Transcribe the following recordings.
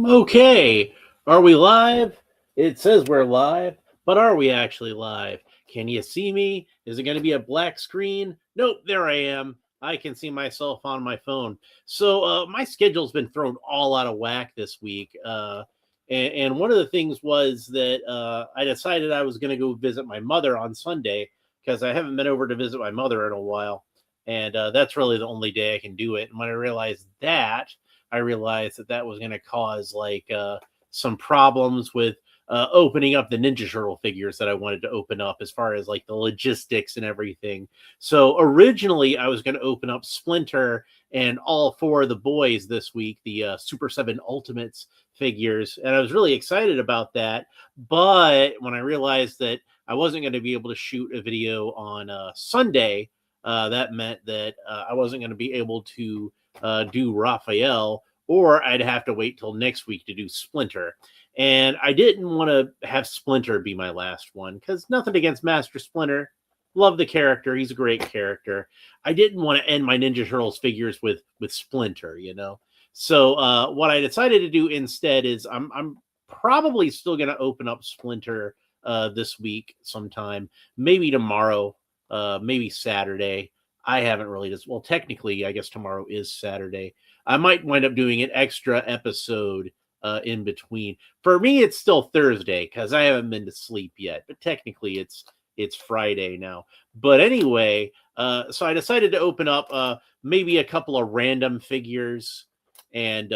Okay, are we live? It says we're live, but are we actually live? Can you see me? Is it going to be a black screen? Nope, there I am. I can see myself on my phone. So my schedule's been thrown all out of whack this week. And one of the things was that I decided I was going to go visit my mother on Sunday because I haven't been over to visit my mother in a while. And that's really the only day I can do it. And when I realized that, I realized that that was going to cause some problems with opening up the Ninja Turtle figures that I wanted to open up as far as like the logistics and everything. So originally I was going to open up Splinter and all four of the boys this week, the Super 7 Ultimates figures. And I was really excited about that. But when I realized that I wasn't going to be able to shoot a video on Sunday, that meant that I wasn't going to be able to do Raphael, or I'd have to wait till next week to do Splinter. And I didn't want to have Splinter be my last one because nothing against Master Splinter. Love the character. He's a great character. I didn't want to end my Ninja Turtles figures with Splinter, you know. So what I decided to do instead is I'm probably still going to open up Splinter this week sometime, maybe tomorrow, maybe Saturday. I haven't really just well, technically, I guess tomorrow is Saturday. I might wind up doing an extra episode in between. For me, it's still Thursday because I haven't been to sleep yet, but technically it's Friday now. But anyway, so I decided to open up maybe a couple of random figures and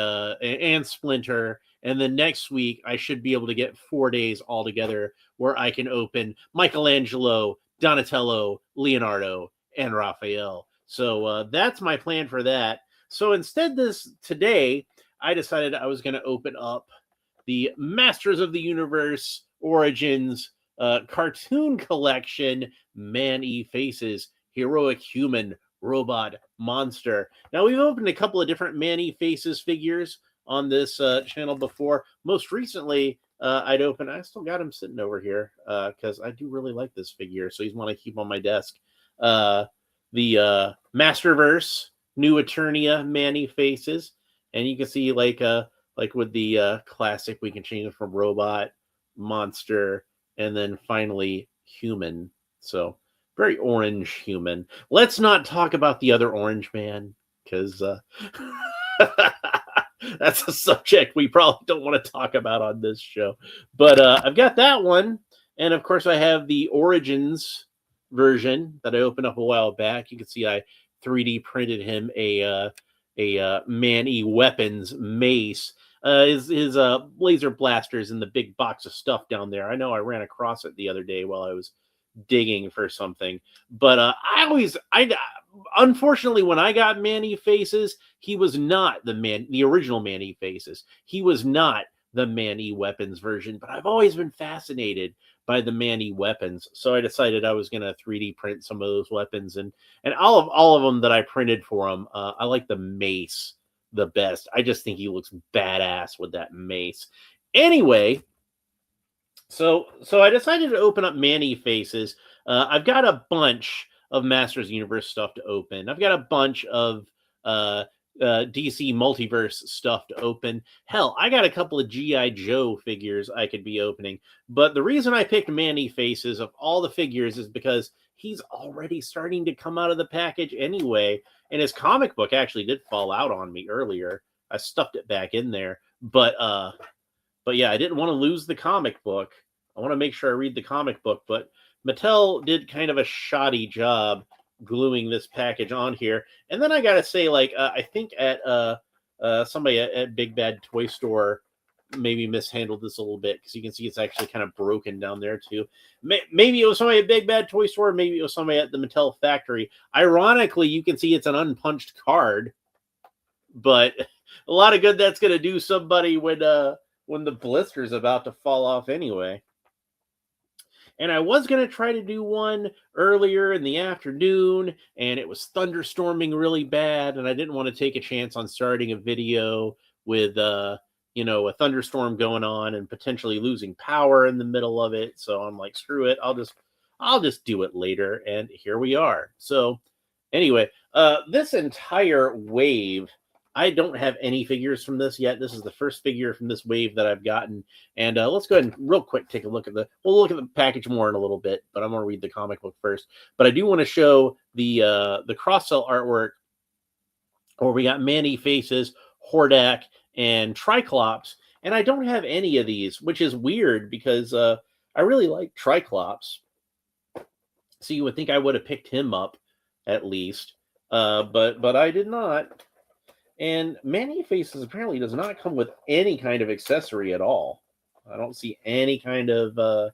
Splinter. And then next week, I should be able to get 4 days all together where I can open Michelangelo, Donatello, Leonardo, and Raphael. So that's my plan for that. So instead, today, I decided I was going to open up the Masters of the Universe Origins cartoon collection, Man-E Heroic Human, Robot, Monster. Now, we've opened a couple of different Man-E figures on this channel before. Most recently, I still got him sitting over here because I do really like this figure, so he's one I keep on my desk. The Masterverse, New Eternia, Man-E and you can see like with the classic, we can change it from Robot, Monster, and then finally Human. So very orange Human. Let's not talk about the other Orange Man because that's a subject we probably don't want to talk about on this show. But I've got that one, and of course I have the Origins version that I opened up a while back. You can see I 3D printed him a Man-E weapons mace. His laser blasters in the big box of stuff down there. I know I ran across it the other day while I was digging for something, but unfortunately when I got Man-E he was not the original Man-E he was not the Man-E weapons version, but I've always been fascinated by the Man-E weapons, so I decided I was going to 3D print some of those weapons, and all of them that I printed for him. I like the mace the best. I just think he looks badass with that mace. Anyway, so I decided to open up Man-E I've got a bunch of Masters Universe stuff to open. I've got a bunch of DC Multiverse stuff to open. Hell, I got a couple of G.I. Joe figures I could be opening. But the reason I picked Man-E of all the figures is because he's already starting to come out of the package anyway. And his comic book actually did fall out on me earlier. I stuffed it back in there. But yeah, I didn't want to lose the comic book. I want to make sure I read the comic book. But Mattel did kind of a shoddy job gluing this package on here. And then I gotta say, like, I think at somebody at Big Bad Toy Store maybe mishandled this a little bit because you can see it's actually kind of broken down there too. Maybe it was somebody at Big Bad Toy Store, maybe it was somebody at the Mattel factory. Ironically, you can see it's an unpunched card, but a lot of good that's gonna do somebody when the blister's about to fall off anyway. And I was going to try to do one earlier in the afternoon, and it was thunderstorming really bad, and I didn't want to take a chance on starting a video with, a thunderstorm going on and potentially losing power in the middle of it. So I'm like, screw it. I'll just do it later. And here we are. So anyway, this entire wave I don't have any figures from this yet. This is the first figure from this wave that I've gotten. And let's go ahead and real quick take a look at we'll look at the package more in a little bit, but I'm going to read the comic book first. But I do want to show the cross-cell artwork where we got Man-E-Faces, Hordak, and Triclops. And I don't have any of these, which is weird because I really like Triclops. So you would think I would have picked him up at least, but I did not. And Man-E-Faces apparently does not come with any kind of accessory at all. I don't see any kind of.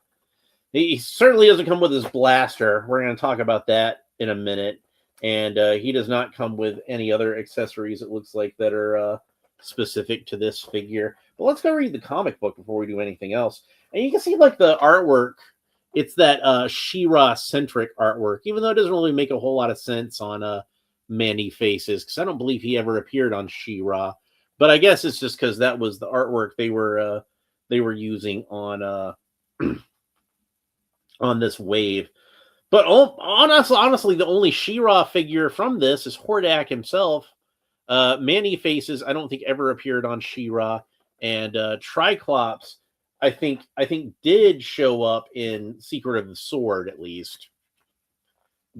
He certainly doesn't come with his blaster. We're going to talk about that in a minute. And he does not come with any other accessories, it looks like, that are specific to this figure. But let's go read the comic book before we do anything else. And you can see, like, the artwork. It's that She-Ra-centric artwork, even though it doesn't really make a whole lot of sense on Man-E-Faces, because I don't believe he ever appeared on She-Ra. But I guess it's just because that was the artwork they were using on on this wave. But honestly, the only She-Ra figure from this is Hordak himself. Man-E-Faces, I don't think ever appeared on She-Ra, and Triclops, I think did show up in Secret of the Sword at least.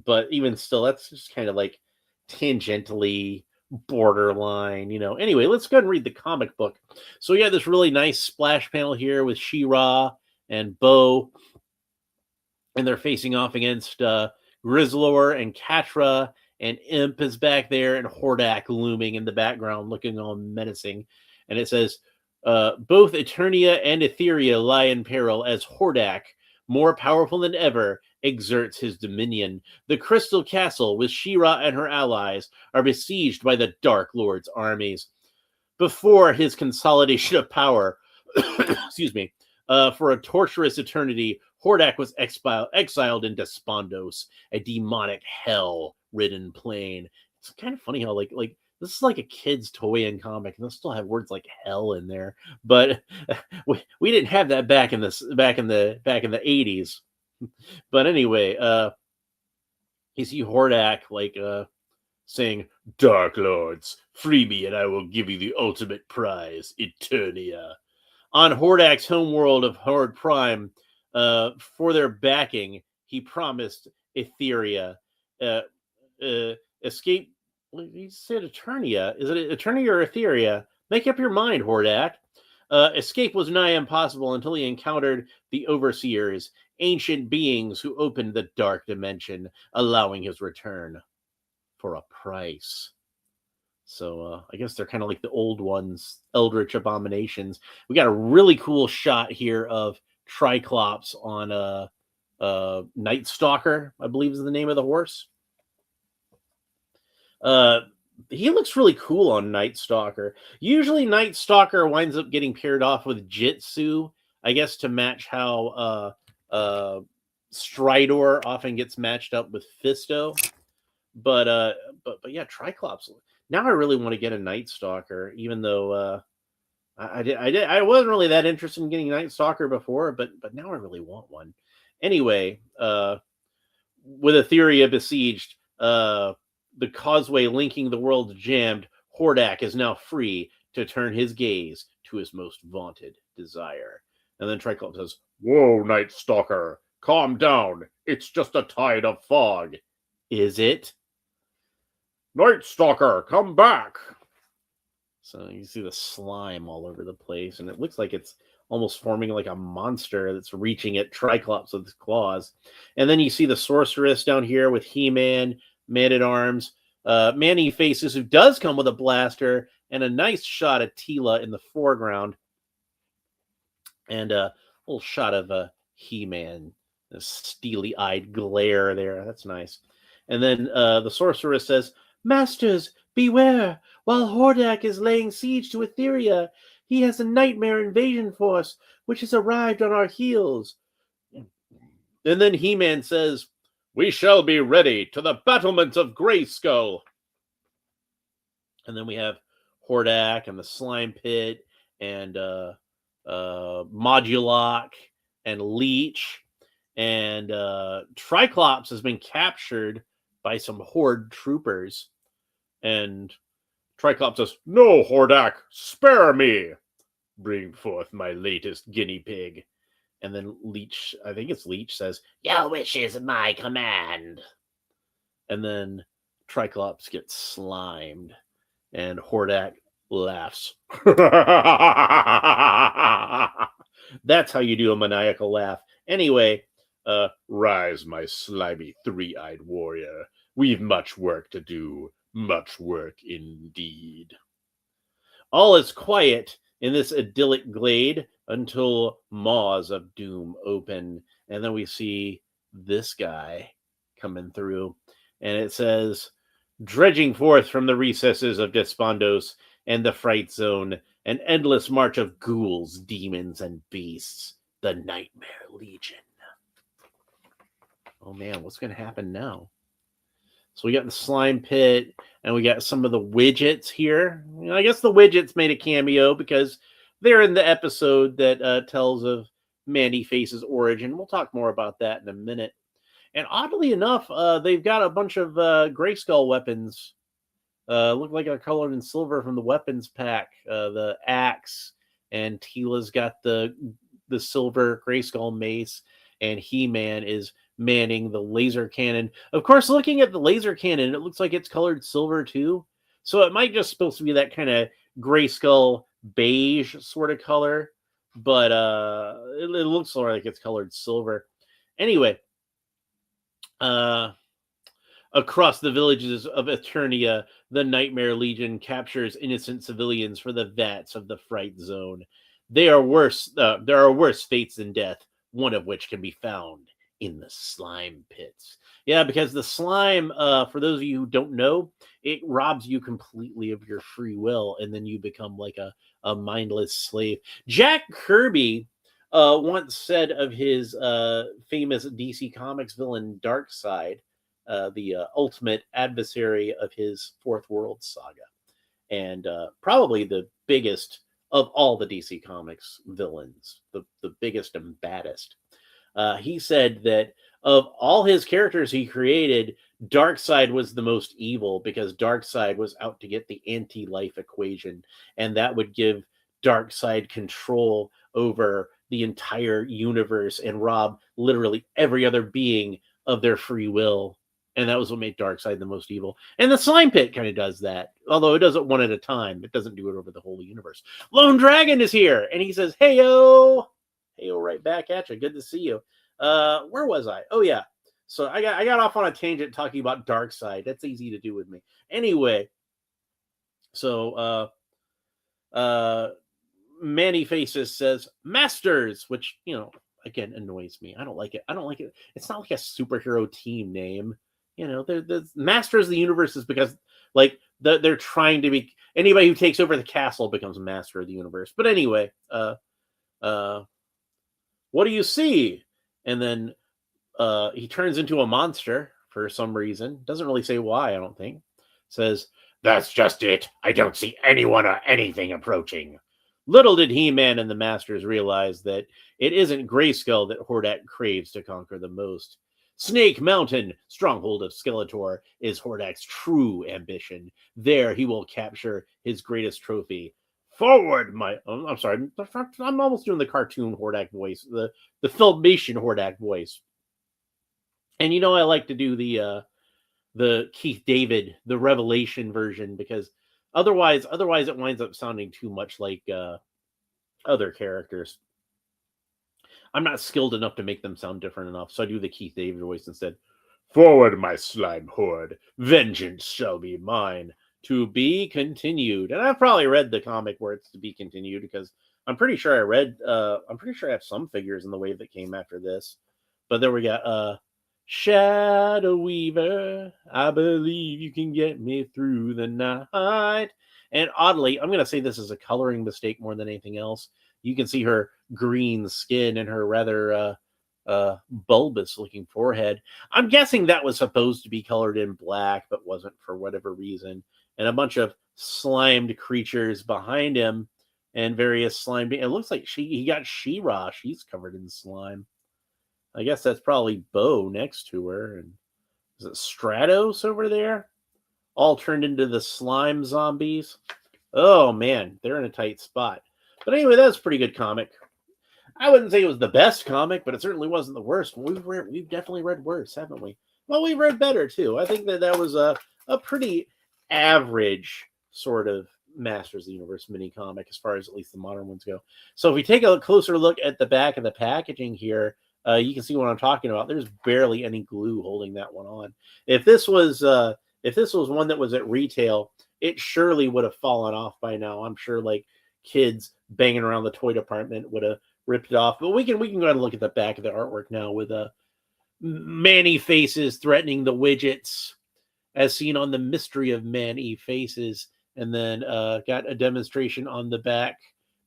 But even still, that's just kind of like tangentially borderline, you know. Anyway, let's go ahead and read the comic book. So we got this really nice splash panel here with She-Ra and Bo, and they're facing off against Grizzlor and Catra, and Imp is back there, and Hordak looming in the background, looking all menacing. And it says, both Eternia and Etheria lie in peril as Hordak, more powerful than ever, exerts his dominion. The Crystal Castle, with She-Ra and her allies, are besieged by the Dark Lord's armies. Before his consolidation of power, excuse me, for a torturous eternity, Hordak was exiled into Spondos, a demonic hell-ridden plane. It's kind of funny how like this is like a kid's toy and comic, and they'll still have words like hell in there. But we didn't have that back in the 80s. But anyway, you see Hordak like saying, "Dark Lords, free me, and I will give you the ultimate prize, Eternia." On Hordak's homeworld of Horde Prime, for their backing, he promised Etheria escape. He said Eternia. Is it Eternia or Etheria? Make up your mind, Hordak. Escape was nigh impossible until he encountered the Overseers, ancient beings who opened the dark dimension, allowing his return for a price. So I guess they're kind of like the old ones, Eldritch Abominations. We got a really cool shot here of Triclops on Night Stalker, I believe is the name of the horse. He looks really cool on Night Stalker. Usually Night Stalker winds up getting paired off with Jitsu, I guess, to match how Stridor often gets matched up with Fisto. But yeah, Triclops. Now I really want to get a Night Stalker, even though I wasn't really that interested in getting Night Stalker before, but now I really want one. Anyway, with Etheria besieged, the causeway linking the worlds jammed, Hordak is now free to turn his gaze to his most vaunted desire. And then Triclops says, "Whoa, Night Stalker, calm down. It's just a tide of fog." Is it? "Night Stalker, come back." So you see the slime all over the place, and it looks like it's almost forming like a monster that's reaching at Triclops with its claws. And then you see the Sorceress down here with He-Man, Man-at-Arms, Man-E-Faces, who does come with a blaster, and a nice shot of Teela in the foreground. And a little shot of He-Man, a steely-eyed glare there. That's nice. And then the Sorceress says, "Masters, beware! While Hordak is laying siege to Etheria, he has a nightmare invasion force which has arrived on our heels." And then He-Man says, "We shall be ready to the battlement of Grayskull." And then we have Hordak and the Slime Pit and Modulok and Leech. And Triclops has been captured by some Horde troopers. And Triclops says, "No, Hordak, spare me. Bring forth my latest guinea pig." And then Leech, I think it's Leech, says, "Your wish is my command." And then Triclops gets slimed, and Hordak laughs. That's how you do a maniacal laugh. Anyway, rise, my slimy three-eyed warrior. We've much work to do. Much work indeed. All is quiet in this idyllic glade until Maws of Doom open. And then we see this guy coming through. And it says, dredging forth from the recesses of Despondos and the Fright Zone, an endless march of ghouls, demons, and beasts, the Nightmare Legion. Oh man, what's going to happen now? So we got the slime pit, and we got some of the widgets here. I guess the widgets made a cameo because they're in the episode that tells of Man-E-Face's origin. We'll talk more about that in a minute. And oddly enough, they've got a bunch of Grayskull weapons. Look like they're colored in silver from the weapons pack. The axe, and Teela's got the silver Grayskull mace, and He-Man is manning the laser cannon. Of course, looking at the laser cannon, it looks like it's colored silver too. So it might just supposed to be that kind of Grayskull beige sort of color, but it looks like it's colored silver. Anyway, across the villages of Eternia, the Nightmare Legion captures innocent civilians for the vats of the Fright Zone. There are worse fates than death, one of which can be found in the slime pits. Yeah, because the slime, for those of you who don't know, it robs you completely of your free will, and then you become like a mindless slave. Jack Kirby once said of his famous DC Comics villain Darkseid, the ultimate adversary of his Fourth World saga, and probably the biggest of all the DC Comics villains, the biggest and baddest. He said that of all his characters he created, Darkseid was the most evil because Darkseid was out to get the anti-life equation, and that would give Darkseid control over the entire universe and rob literally every other being of their free will. And that was what made Darkseid the most evil. And the Slime Pit kind of does that, although it does it one at a time. It doesn't do it over the whole universe. Lone Dragon is here, and he says, "Heyo, heyo, right back at you. Good to see you." Where was I? Oh yeah. So I got off on a tangent talking about Darkseid. That's easy to do with me. Anyway, so Man-E-Faces says Masters, which again annoys me. I don't like it. It's not like a superhero team name. The Masters of the Universe is because like they're trying to be, anybody who takes over the castle becomes Master of the Universe. But anyway, what do you see? And then he turns into a monster for some reason. Doesn't really say why, I don't think. Says, "That's just it. I don't see anyone or anything approaching." Little did He-Man and the Masters realize that it isn't Grayskull that Hordak craves to conquer the most. Snake Mountain, stronghold of Skeletor, is Hordak's true ambition. There he will capture his greatest trophy. Forward, I'm sorry. I'm almost doing the cartoon Hordak voice, the Filmation Hordak voice. And I like to do the Keith David, the Revelation version, because otherwise it winds up sounding too much like other characters. I'm not skilled enough to make them sound different enough, so I do the Keith David voice instead. Forward, my slime horde. Vengeance shall be mine. To be continued. And I've probably read the comic where it's to be continued because I'm pretty sure I have some figures in the wave that came after this. But then we got Shadow Weaver, I believe you can get me through the night. And oddly, I'm going to say this is a coloring mistake more than anything else. You can see her green skin and her rather bulbous looking forehead. I'm guessing that was supposed to be colored in black, but wasn't for whatever reason. And a bunch of slimed creatures behind him and various slime. It looks like he got She-Ra. She's covered in slime. I guess that's probably Bo next to her. And is it Stratos over there? all turned into the slime zombies. Oh man, they're in a tight spot. But anyway, that's a pretty good comic. I wouldn't say it was the best comic, but it certainly wasn't the worst. We've definitely read worse, haven't we? Well, we read better too. I think that was a pretty average sort of Masters of the Universe mini comic as far as at least the modern ones go. So if we take a closer look at the back of the packaging here, you can see what I'm talking about. There's barely any glue holding that one on. If this was one that was at retail, it surely would have fallen off by now. I'm sure like kids banging around the toy department would have ripped it off. But we can go ahead and look at the back of the artwork now with Manny faces threatening the widgets as seen on the Mystery of Manny Faces. And then got a demonstration on the back.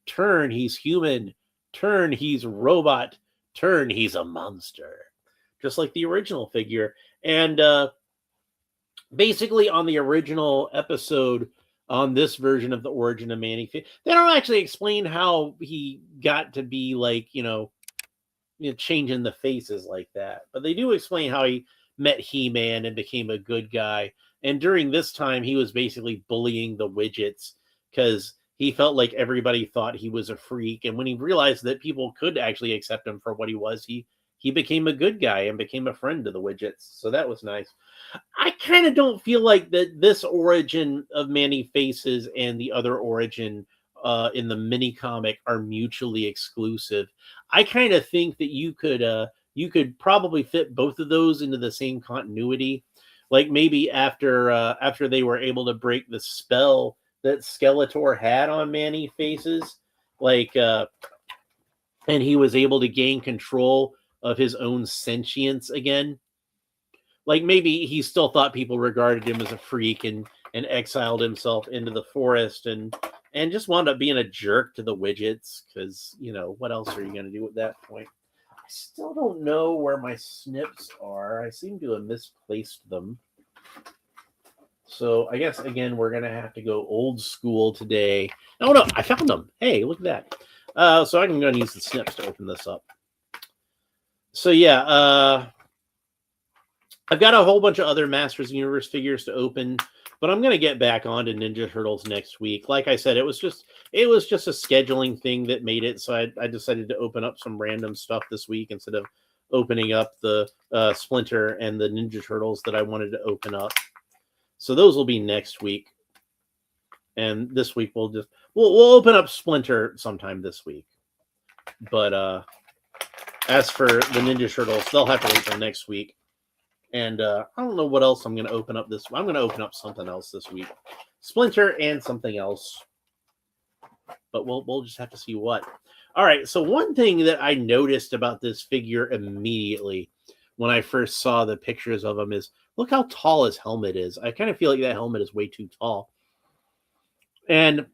Turn, he's human. Turn, he's robot. Turn, he's a monster. Just like the original figure. And basically on the original episode, on this version of the origin of Manny, they don't actually explain how he got to be like, changing the faces like that. But they do explain how he met He-Man and became a good guy. And during this time, he was basically bullying the widgets because he felt like everybody thought he was a freak. And when he realized that people could actually accept him for what he was, he became a good guy and became a friend to the widgets. So that was nice. I kind of don't feel like that this origin of Manny Faces and the other origin in the mini comic are mutually exclusive. I kind of think that you could probably fit both of those into the same continuity. Like maybe after they were able to break the spell that Skeletor had on Manny Faces, and he was able to gain control of his own sentience again. Like maybe he still thought people regarded him as a freak and exiled himself into the forest and just wound up being a jerk to the widgets because, what else are you going to do at that point? I still don't know where my snips are. I seem to have misplaced them. So I guess, again, we're going to have to go old school today. Oh, no, I found them. Hey, look at that. So I'm going to use the snips to open this up. So, yeah, I've got a whole bunch of other Masters of the Universe figures to open, but I'm going to get back on to Ninja Turtles next week. Like I said, it was just a scheduling thing that made it. So I decided to open up some random stuff this week instead of opening up the Splinter and the Ninja Turtles that I wanted to open up. So those will be next week. And this week we'll open up Splinter sometime this week. But as for the Ninja Turtles, they'll have to wait till next week. And I don't know what else I'm going to open up this. I'm going to open up something else this week. Splinter and something else. But we'll just have to see what. All right, so one thing that I noticed about this figure immediately when I first saw the pictures of him is, look how tall his helmet is. I kind of feel like that helmet is way too tall. And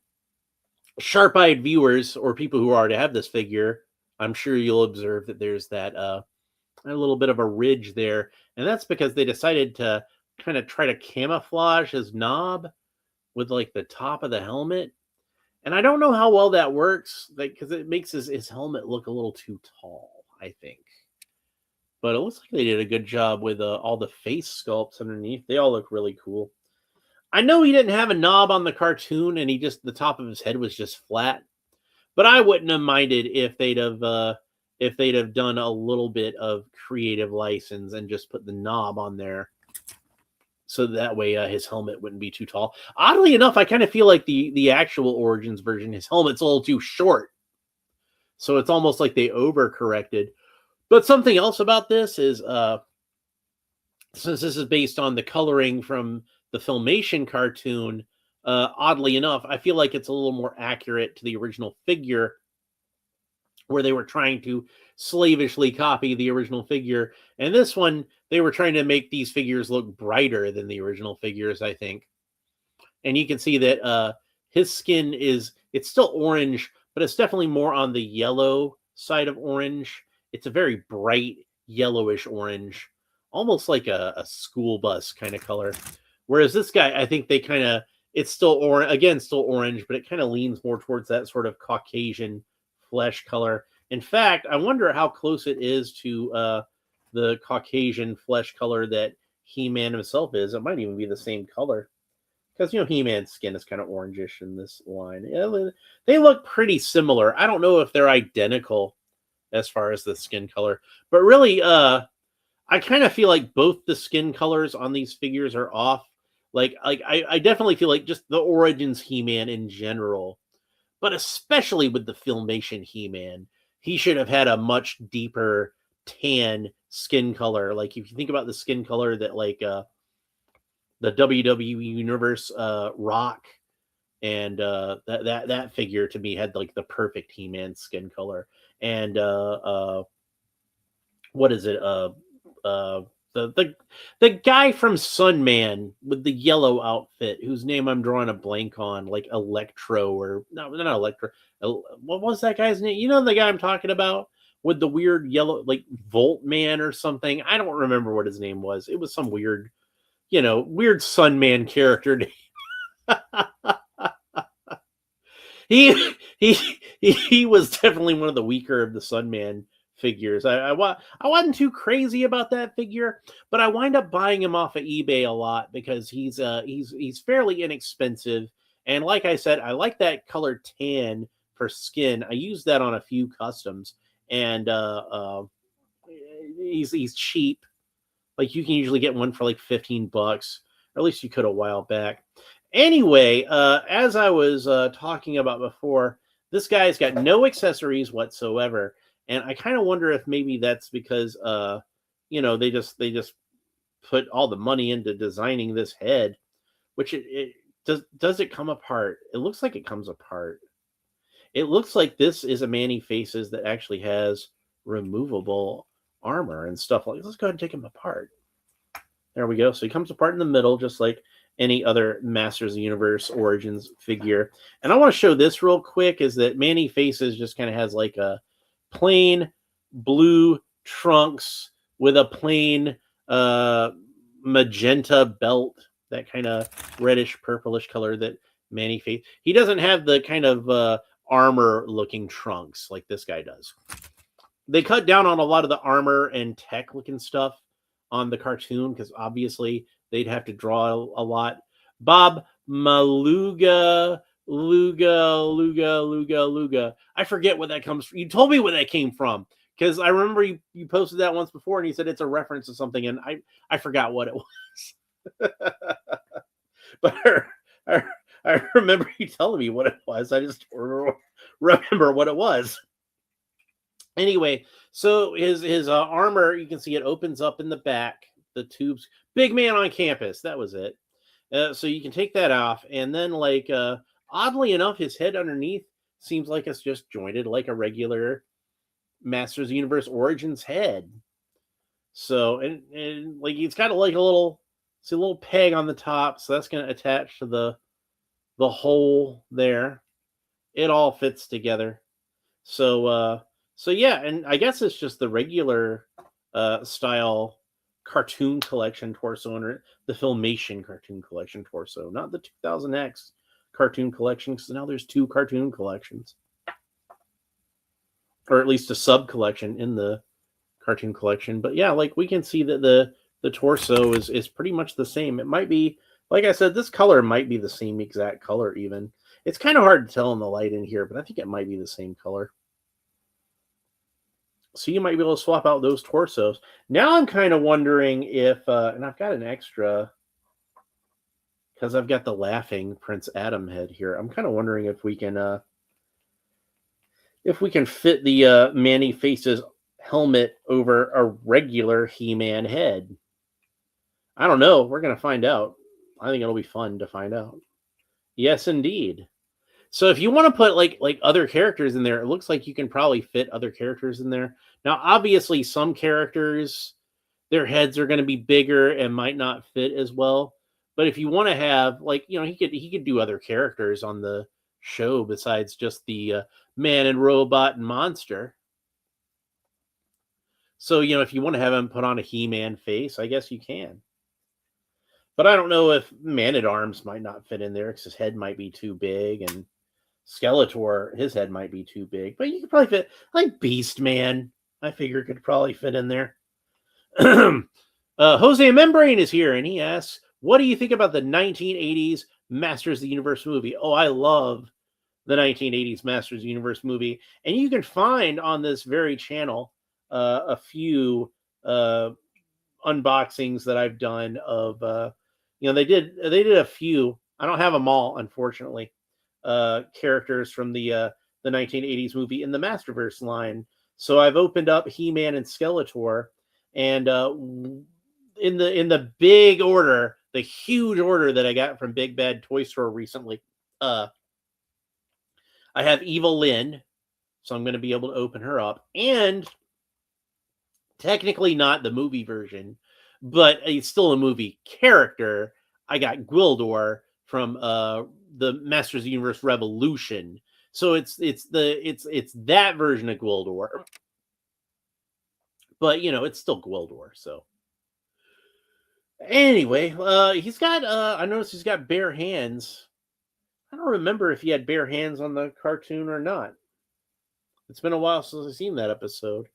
sharp-eyed viewers or people who already have this figure, I'm sure you'll observe that there's that a little bit of a ridge there. And that's because they decided to kind of try to camouflage his knob with like the top of the helmet. And I don't know how well that works, because it makes his helmet look a little too tall, I think. But it looks like they did a good job with all the face sculpts underneath. They all look really cool. I know he didn't have a knob on the cartoon, and the top of his head was just flat. But I wouldn't have minded if they'd have done a little bit of creative license and just put the knob on there. So that way his helmet wouldn't be too tall. Oddly enough, I kind of feel like the actual Origins version, his helmet's a little too short. So it's almost like they overcorrected. But something else about this is, since this is based on the coloring from the Filmation cartoon, oddly enough, I feel like it's a little more accurate to the original figure, where they were trying to slavishly copy the original figure. And this one, they were trying to make these figures look brighter than the original figures, I think. And you can see that his skin it's still orange, but it's definitely more on the yellow side of orange. It's a very bright yellowish orange, almost like a school bus kind of color. Whereas this guy, I think they kind of, it's still still orange, but it kind of leans more towards that sort of Caucasian flesh color. In fact, I wonder how close it is to the Caucasian flesh color that He-Man himself is. It might even be the same color. because He-Man's skin is kind of orangish in this line. Yeah, they look pretty similar. I don't know if they're identical as far as the skin color, but really, I kind of feel like both the skin colors on these figures are off. I definitely feel like just the Origins He-Man in general, but especially with the Filmation He-Man, he should have had a much deeper tan skin color. Like if you think about the skin color that the WWE Universe Rock and that figure to me had like the perfect He-Man skin color. And what is it? The guy from Sunman with the yellow outfit, whose name I'm drawing a blank on, like Electro or no, not Electro. What was that guy's name? You know the guy I'm talking about with the weird yellow, like Volt Man or something. I don't remember what his name was. It was some weird, weird Sunman character name. he was definitely one of the weaker of the Sunman figures. I wasn't too crazy about that figure, but I wind up buying him off of eBay a lot because he's fairly inexpensive. And like I said, I like that color tan for skin. I use that on a few customs, and he's cheap. Like you can usually get one for like $15, or at least you could a while back. Anyway, as I was talking about before, this guy's got no accessories whatsoever. And I kind of wonder if maybe that's because, they just put all the money into designing this head, which it does it come apart? It looks like it comes apart. It looks like this is a Man-E-Faces that actually has removable armor and stuff like. Let's go ahead and take him apart. There we go. So he comes apart in the middle, just like any other Masters of the Universe Origins figure. And I want to show this real quick. Is that Man-E-Faces just kind of has like a plain blue trunks with a plain magenta belt, that kind of reddish purplish color that Man-E-Faces. He doesn't have the kind of armor looking trunks like this guy does. They cut down on a lot of the armor and tech looking stuff on the cartoon because obviously they'd have to draw a lot. Bob Maluga. Luga. I forget what that comes from. You told me where that came from because I remember you posted that once before and you said it's a reference to something, and I forgot what it was. But I remember you telling me what it was. I just remember what it was. Anyway, so his armor, you can see it opens up in the back. The tubes, big man on campus. That was it. So you can take that off, and then oddly enough, his head underneath seems like it's just jointed like a regular Masters of the Universe Origins head. So and like he's got like a little peg on the top, so that's going to attach to the hole there. It all fits together. So yeah, and I guess it's just the regular style cartoon collection torso and the Filmation cartoon collection torso, not the 2000X cartoon collection, because now there's two cartoon collections, or at least a sub collection in the cartoon collection. But yeah, like we can see that the torso is pretty much the same. It might be, like I said, this color might be the same exact color even. It's kind of hard to tell in the light in here, but I think it might be the same color. So you might be able to swap out those torsos. Now I'm kind of wondering if, and I've got an extra, because I've got the laughing Prince Adam head here. I'm kind of wondering if we can fit the Man-E-Faces helmet over a regular He-Man head. I don't know. We're gonna find out. I think it'll be fun to find out. Yes, indeed. So if you want to put like other characters in there, it looks like you can probably fit other characters in there. Now, obviously, some characters, their heads are going to be bigger and might not fit as well. But if you want to have he could do other characters on the show besides just the man and robot and monster. So if you want to have him put on a He-Man face, I guess you can. But I don't know if Man-at-Arms might not fit in there because his head might be too big, and Skeletor, his head might be too big. But you could probably fit, like Beast Man, I figure could probably fit in there. Jose Membrane is here, and he asks, what do you think about the 1980s Masters of the Universe movie. Oh, I love the 1980s Masters of the Universe movie. And you can find on this very channel a few unboxings that I've done of, they did a few. I don't have them all, unfortunately. Characters from the 1980s movie in the Masterverse line. So I've opened up He-Man and Skeletor, and in the big order, the huge order that I got from Big Bad Toy Store recently, I have Evil Lynn, so I'm going to be able to open her up, and technically not the movie version, but it's still a movie character. I got Gwildor from the Masters of the Universe Revolution. So it's that version of Gwildor. But it's still Gwildor, so anyway, he's got I noticed he's got bare hands. I don't remember if he had bare hands on the cartoon or not. It's been a while since I've seen that episode.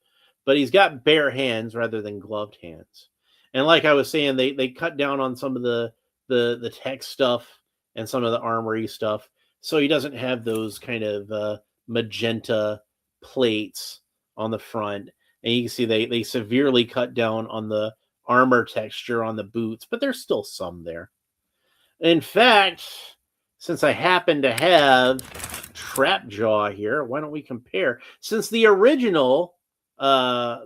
But he's got bare hands rather than gloved hands. And like I was saying, they cut down on some of the tech stuff and some of the armory stuff, so he doesn't have those kind of magenta plates on the front. And you can see they severely cut down on the armor texture on the boots, but there's still some there. In fact, since I happen to have Trapjaw here, why don't we compare? Since the original back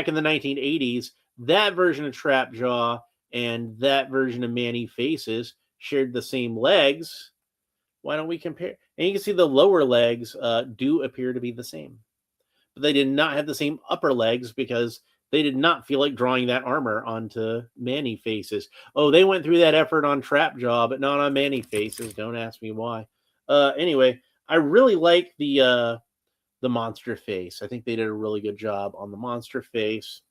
in the 1980s, that version of Trapjaw and that version of Man-E-Faces shared the same legs. Why don't we compare? And you can see the lower legs do appear to be the same. But they did not have the same upper legs because they did not feel like drawing that armor onto Man-E-Faces. Oh, they went through that effort on Trapjaw, but not on Man-E-Faces. Don't ask me why. Anyway, I really like the monster face. I think they did a really good job on the monster face.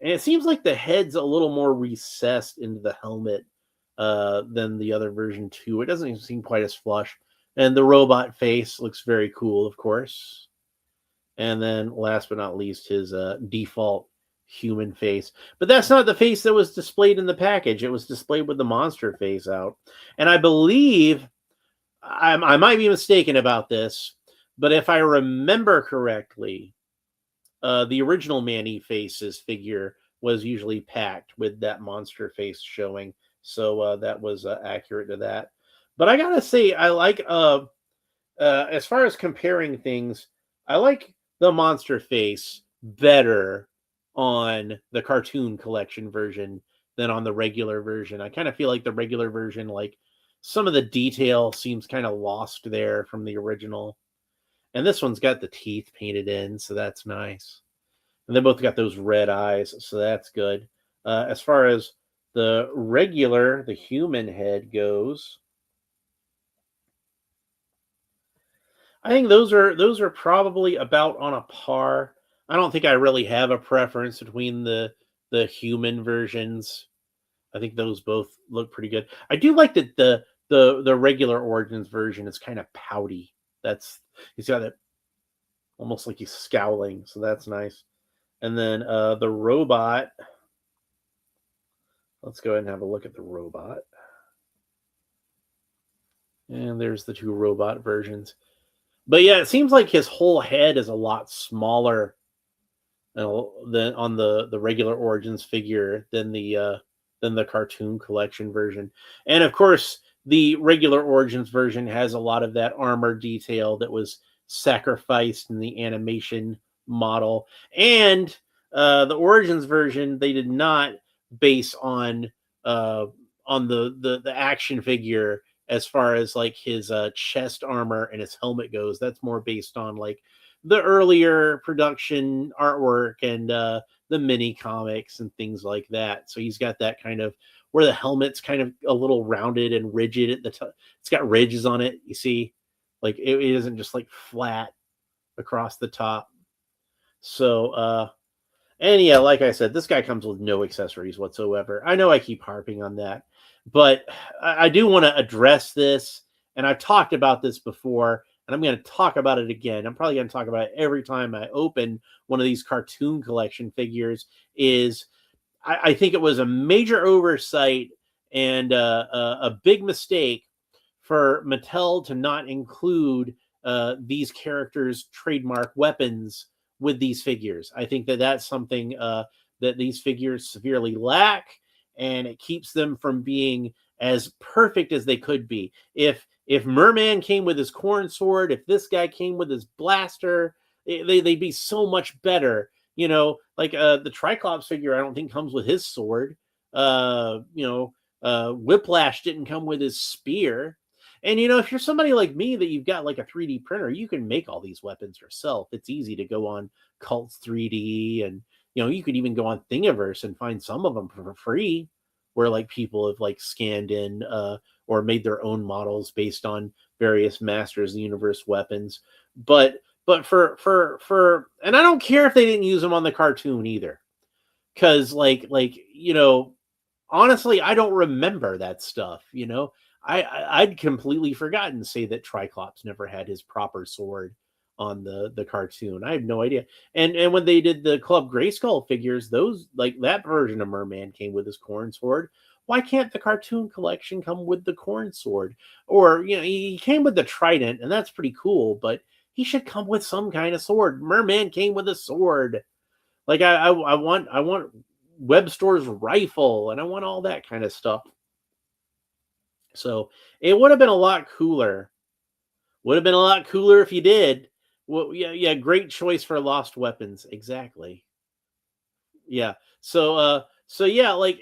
And it seems like the head's a little more recessed into the helmet than the other version too. It doesn't seem quite as flush. And the robot face looks very cool, of course. And then last but not least, his default human face. But that's not the face that was displayed in the package. It was displayed with the monster face out. And I believe, I might be mistaken about this, but if I remember correctly, the original Man-E-Faces figure was usually packed with that monster face showing. So that was accurate to that. But I gotta say, I like, as far as comparing things, I like the monster face better on the cartoon collection version than on the regular version. I kind of feel like the regular version, like some of the detail seems kind of lost there from the original. And this one's got the teeth painted in, so that's nice. And they both got those red eyes, so that's good. As far as the human head goes, I think those are probably about on a par. I don't think I really have a preference between the human versions. I think those both look pretty good. I do like that the regular Origins version is kind of pouty. He's got that almost like he's scowling, so that's nice. And then the robot. Let's go ahead and have a look at the robot. And there's the two robot versions. But yeah, it seems like his whole head is a lot smaller than on the regular Origins figure than the cartoon collection version. And of course, the regular Origins version has a lot of that armor detail that was sacrificed in the animation model. And the Origins version, they did not base on the action figure as far as like his chest armor and his helmet goes. That's more based on like the earlier production artwork and the mini comics and things like that. So he's got that kind of where the helmet's kind of a little rounded and rigid at the top. It's got ridges on it. You see, like it isn't just like flat across the top. So, and yeah, like I said, this guy comes with no accessories whatsoever. I know I keep harping on that, but I do want to address this. And I've talked about this before, and I'm going to talk about it again. I'm probably going to talk about it every time I open one of these cartoon collection figures. I think it was a major oversight and a big mistake for Mattel to not include these characters' trademark weapons with these figures. I think that that's something that these figures severely lack, and it keeps them from being as perfect as they could be. If Merman came with his corn sword, if this guy came with his blaster, they'd be so much better. Like the Triclops figure, I don't think comes with his sword. Whiplash didn't come with his spear. And if you're somebody like me that you've got like a 3D printer, you can make all these weapons yourself. It's easy to go on Cults 3D, and you could even go on Thingiverse and find some of them for free, where like people have like scanned in or made their own models based on various Masters of the Universe weapons. But for and I don't care if they didn't use them on the cartoon either, because honestly, I don't remember that stuff. I'd completely forgotten to say that Triclops never had his proper sword on the cartoon. I have no idea. And when they did the Club Grayskull figures, those like that version of Merman came with his corn sword. Why can't the cartoon collection come with the corn sword? Or he came with the trident, and that's pretty cool, but he should come with some kind of sword. Merman came with a sword. Like I want Webstor's rifle, and I want all that kind of stuff. So it would have been a lot cooler. Would have been a lot cooler if you did. Well, yeah, great choice for Lost Weapons. Exactly. Yeah. So yeah, like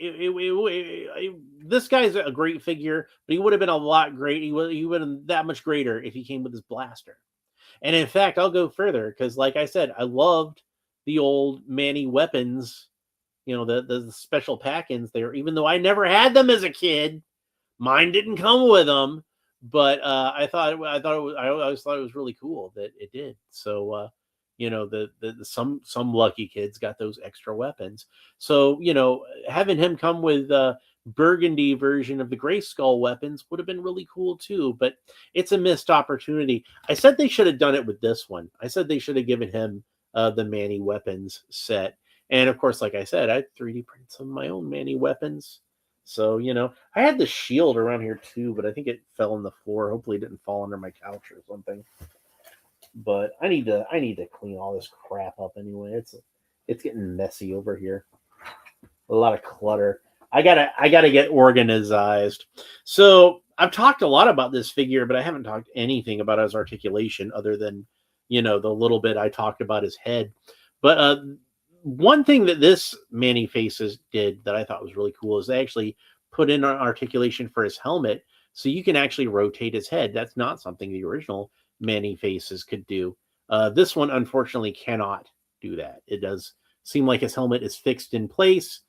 this guy's a great figure, but he would have been a lot great. He would have been that much greater if he came with his blaster. And in fact, I'll go further because, like I said, I loved the old Manny weapons. The special pack-ins there, even though I never had them as a kid. Mine didn't come with them, but I always thought it was really cool that it did. So some lucky kids got those extra weapons. So having him come with burgundy version of the Grayskull weapons would have been really cool too. But it's a missed opportunity. I said they should have done it with this one. I said they should have given him the Manny weapons set. And of course, like I said, I 3D printed some of my own Manny weapons. So, I had the shield around here too, but I think it fell on the floor. Hopefully it didn't fall under my couch or something. But I need to clean all this crap up anyway. It's getting messy over here. A lot of clutter. I gotta get organized. So I've talked a lot about this figure, but I haven't talked anything about his articulation other than, the little bit I talked about his head. But one thing that this Manny Faces did that I thought was really cool is they actually put in an articulation for his helmet, so you can actually rotate his head. That's not something the original Manny Faces could do. This one, unfortunately, cannot do that. It does seem like his helmet is fixed in place,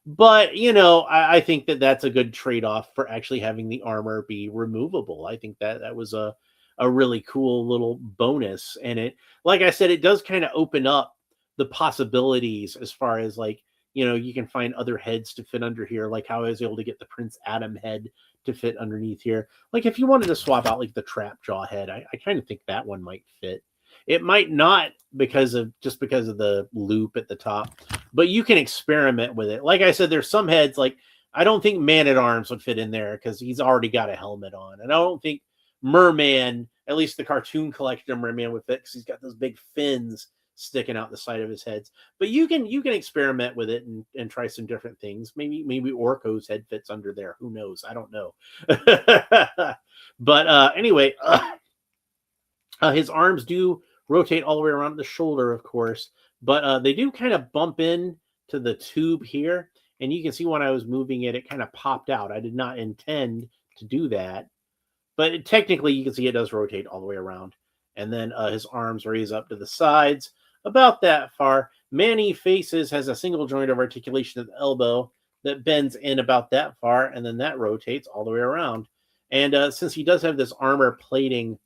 but I think that that's a good trade-off for actually having the armor be removable. I think that was a really cool little bonus, and it, like I said, it does kind of open up the possibilities as far as you can find other heads to fit under here, like how I was able to get the Prince Adam head to fit underneath here. Like if you wanted to swap out like the Trapjaw head, I kind of think that one might fit. It might not because of the loop at the top, but you can experiment with it. Like I said, there's some heads like I don't think Man-at-Arms would fit in there because he's already got a helmet on, and I don't think Merman, at least the cartoon collection of Merman, would fit because he's got those big fins sticking out the side of his heads. But you can experiment with it and try some different things. Maybe Orko's head fits under there. Who knows? I don't know. But anyway, his arms do rotate all the way around the shoulder, of course, but they do kind of bump in to the tube here, and you can see when I was moving it, it kind of popped out. I did not intend to do that, but technically you can see it does rotate all the way around. And then his arms raise up to the sides about that far. Manny Faces has a single joint of articulation at the elbow that bends in about that far, and then that rotates all the way around. And since he does have this armor plating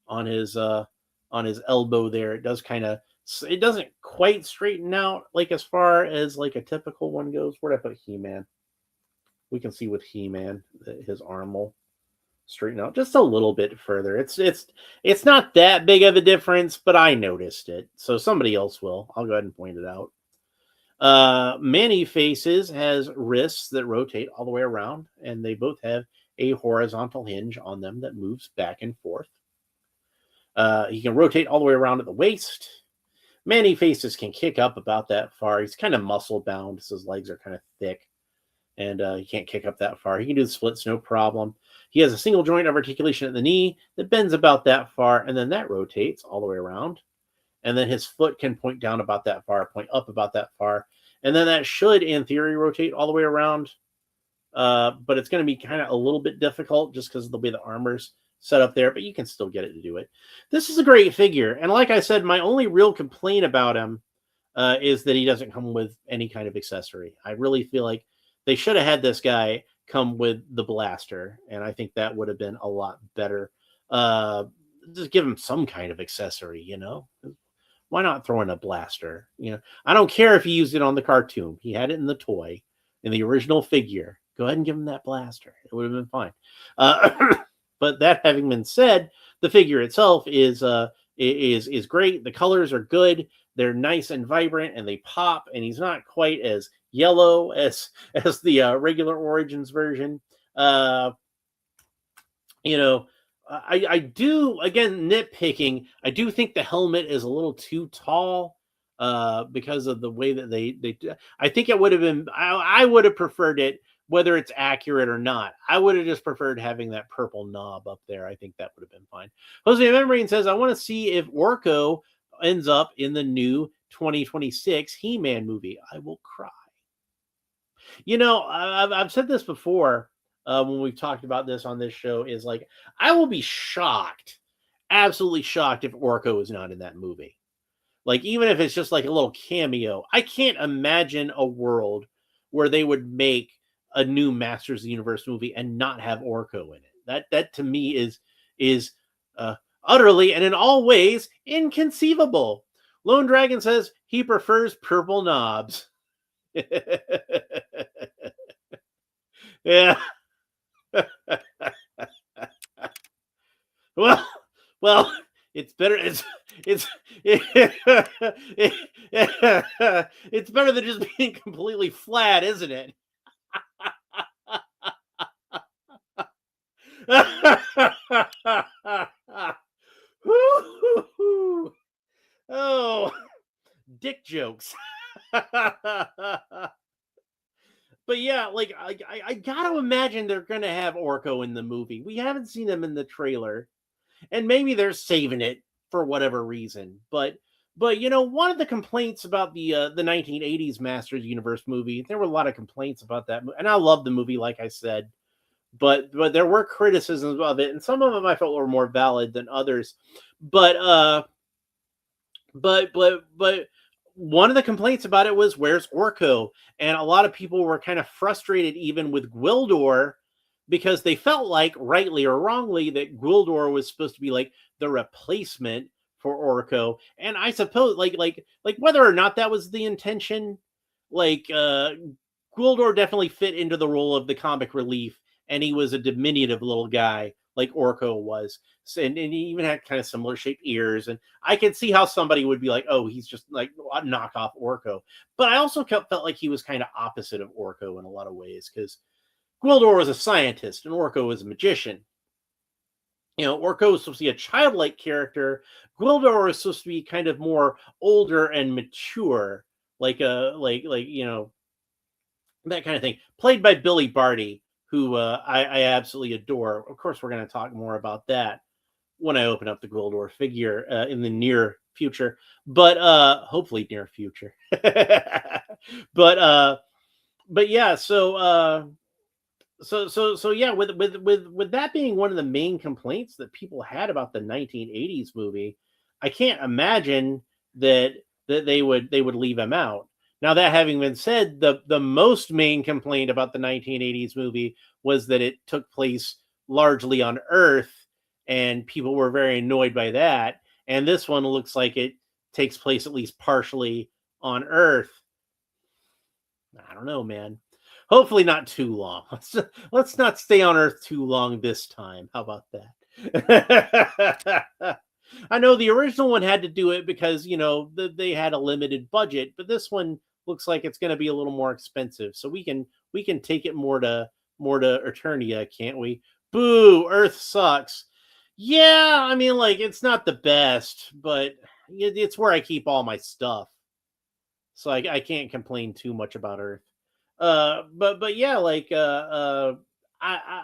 on his elbow there, it doesn't quite straighten out like as far as like a typical one goes. Where'd I put He-Man? We can see with He-Man his arm will straighten out just a little bit further. It's not that big of a difference, but I noticed it. So somebody else will. I'll go ahead and point it out. Man-E-Faces has wrists that rotate all the way around, and they both have a horizontal hinge on them that moves back and forth. He can rotate all the way around at the waist. Man-E-Faces can kick up about that far. He's kind of muscle bound, so his legs are kind of thick, and he can't kick up that far. He can do the splits, no problem. He has a single joint of articulation at the knee that bends about that far, and then that rotates all the way around. And then his foot can point down about that far, point up about that far. And then that should, in theory, rotate all the way around. But it's going to be kind of a little bit difficult just because of the way the armor's set up there, but you can still get it to do it. This is a great figure. And like I said, my only real complaint about him is that he doesn't come with any kind of accessory. I really feel like they should have had this guy come with the blaster, and I think that would have been a lot better. Just give him some kind of accessory, you know? Why not throw in a blaster? You know, I don't care if he used it on the cartoon. He had it in the toy, in the original figure. Go ahead and give him that blaster. It would have been fine. But that having been said, the figure itself is great. The colors are good. They're nice and vibrant, and they pop. And he's not quite as yellow as the regular Origins version. You know, I do, again, nitpicking. I do think the helmet is a little too tall because of the way that they. I think it would have been. I would have preferred it, whether it's accurate or not. I would have just preferred having that purple knob up there. I think that would have been fine. Jose Membrane says, I want to see if Orko ends up in the new 2026 He-Man movie. I will cry. You know, I've said this before when we've talked about this on this show, is like, I will be shocked, absolutely shocked, if Orko is not in that movie. Like, even if it's just like a little cameo, I can't imagine a world where they would make a new Masters of the Universe movie and not have Orko in it. That to me is utterly and in all ways inconceivable. Lone Dragon says he prefers purple knobs. Yeah. Well, it's better. It's it's better than just being completely flat, isn't it? Oh, dick jokes. But yeah, like I gotta imagine they're gonna have Orko in the movie. We haven't seen him in the trailer, and maybe they're saving it for whatever reason. But you know, one of the complaints about the 1980s Masters Universe movie, there were a lot of complaints about that, and I love the movie, like I said, but there were criticisms of it, and some of them I felt were more valid than others. But one of the complaints about it was, where's Orko? And a lot of people were kind of frustrated even with Gwildor, because they felt like, rightly or wrongly, that Gwildor was supposed to be like the replacement for Orko. And I suppose like whether or not that was the intention, like Gwildor definitely fit into the role of the comic relief, and he was a diminutive little guy like Orko was. And he even had kind of similar shaped ears. And I could see how somebody would be like, oh, he's just like a knockoff Orko. But I also felt like he was kind of opposite of Orko in a lot of ways, because Gwildor was a scientist and Orko was a magician. You know, Orko was supposed to be a childlike character. Gwildor was supposed to be kind of more older and mature, like you know, that kind of thing. Played by Billy Barty, who I absolutely adore. Of course, we're going to talk more about that when I open up the Gwildor figure in the near future, but hopefully near future. But yeah, so yeah, with that being one of the main complaints that people had about the 1980s movie, I can't imagine that they would leave him out. Now, that having been said, the most main complaint about the 1980s movie was that it took place largely on Earth, and people were very annoyed by that. And this one looks like it takes place at least partially on Earth. I don't know, man. Hopefully not too long. Let's not stay on Earth too long this time. How about that? I know the original one had to do it because, you know, they had a limited budget, but this one looks like it's going to be a little more expensive. So we can take it more to Eternia, can't we? Boo! Earth sucks. Yeah, I mean, like it's not the best, but it's where I keep all my stuff, so I can't complain too much about Earth. But yeah, like I, I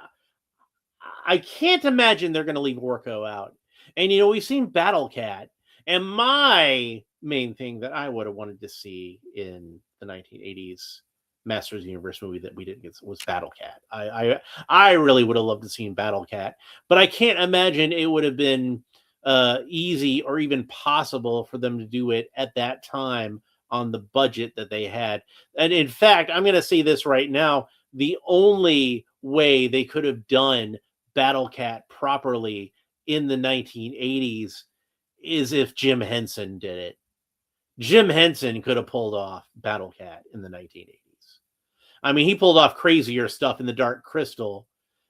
I can't imagine they're going to leave Orko out. And we've seen Battle Cat, and my main thing that I would have wanted to see in the 1980s Masters of the Universe movie that we didn't get was Battle Cat. I really would have loved to seen Battle Cat, but I can't imagine it would have been easy or even possible for them to do it at that time on the budget that they had. And in fact, I'm going to say this right now: the only way they could have done Battle Cat properly in the 1980s is if Jim Henson did it. Jim Henson could have pulled off Battle Cat in the 1980s. I mean, he pulled off crazier stuff in The Dark Crystal.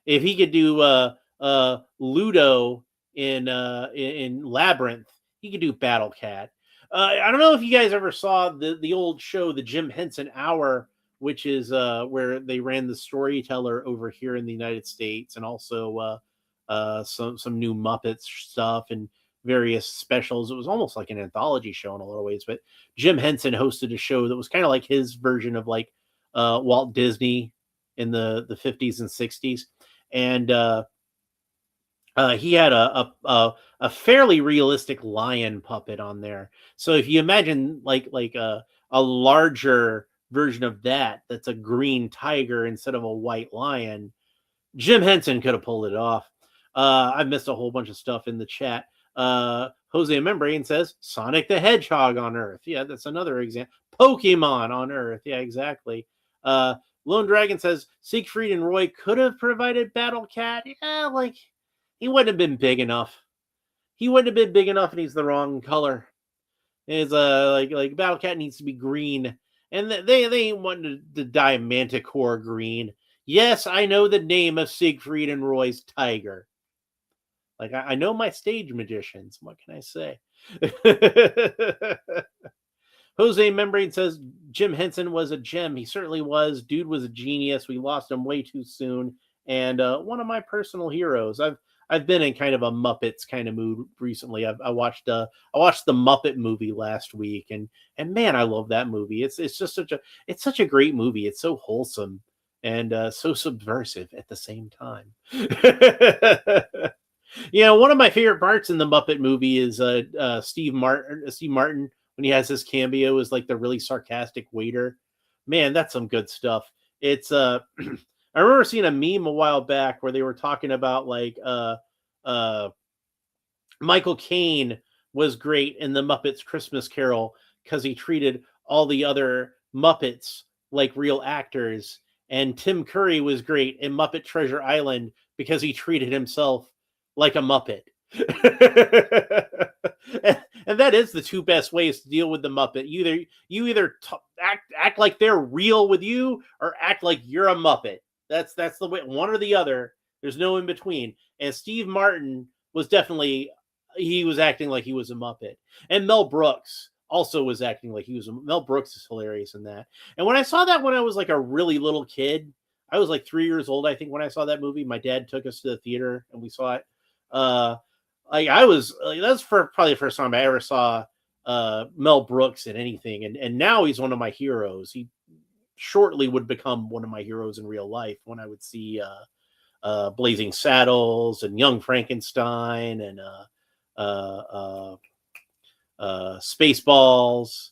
If he could do Ludo in Labyrinth, he could do Battle Cat. I don't know if you guys ever saw the old show, the Jim Henson Hour, which is where they ran the Storyteller over here in the United States, and also some new Muppets stuff and various specials. It was almost like an anthology show in a lot of ways. But Jim Henson hosted a show that was kind of like his version of like Walt Disney in the 50s and 60s, and he had a fairly realistic lion puppet on there. So if you imagine like a larger version of that's a green tiger instead of a white lion, Jim Henson could have pulled it off. I missed a whole bunch of stuff in the chat. Jose Membrane says Sonic the Hedgehog on Earth. Yeah, that's another example. Pokemon on Earth. Yeah, exactly. Lone Dragon says Siegfried and Roy could have provided Battle Cat. Yeah, like he wouldn't have been big enough. He wouldn't have been big enough, and he's the wrong color. It's like Battle Cat needs to be green, and they ain't wanting to dye Manticore green. Yes, I know the name of Siegfried and Roy's tiger. Like I know my stage magicians. What can I say? Jose Membrane says Jim Henson was a gem. He certainly was. Dude was a genius. We lost him way too soon. And one of my personal heroes. I've been in kind of a Muppets kind of mood recently. I watched the Muppet movie last week, and man, I love that movie. It's just such a great movie. It's so wholesome and so subversive at the same time. One of my favorite parts in the Muppet movie is Steve Martin when he has his cameo as like the really sarcastic waiter. Man, that's some good stuff. It's I remember seeing a meme a while back where they were talking about like Michael Caine was great in the Muppets Christmas Carol because he treated all the other Muppets like real actors, and Tim Curry was great in Muppet Treasure Island because he treated himself like a Muppet. And that is the two best ways to deal with the Muppet. You either act like they're real with you, or act like you're a Muppet. That's the way, one or the other. There's no in between. And Steve Martin was definitely, he was acting like he was a Muppet. And Mel Brooks also was acting like he was Mel Brooks is hilarious in that. And when I saw that when I was like a really little kid, I was like 3 years old, I think, when I saw that movie. My dad took us to the theater and we saw it. That's probably the first time I ever saw Mel Brooks in anything, and now he's one of my heroes. He shortly would become one of my heroes in real life when I would see Blazing Saddles and Young Frankenstein and Spaceballs.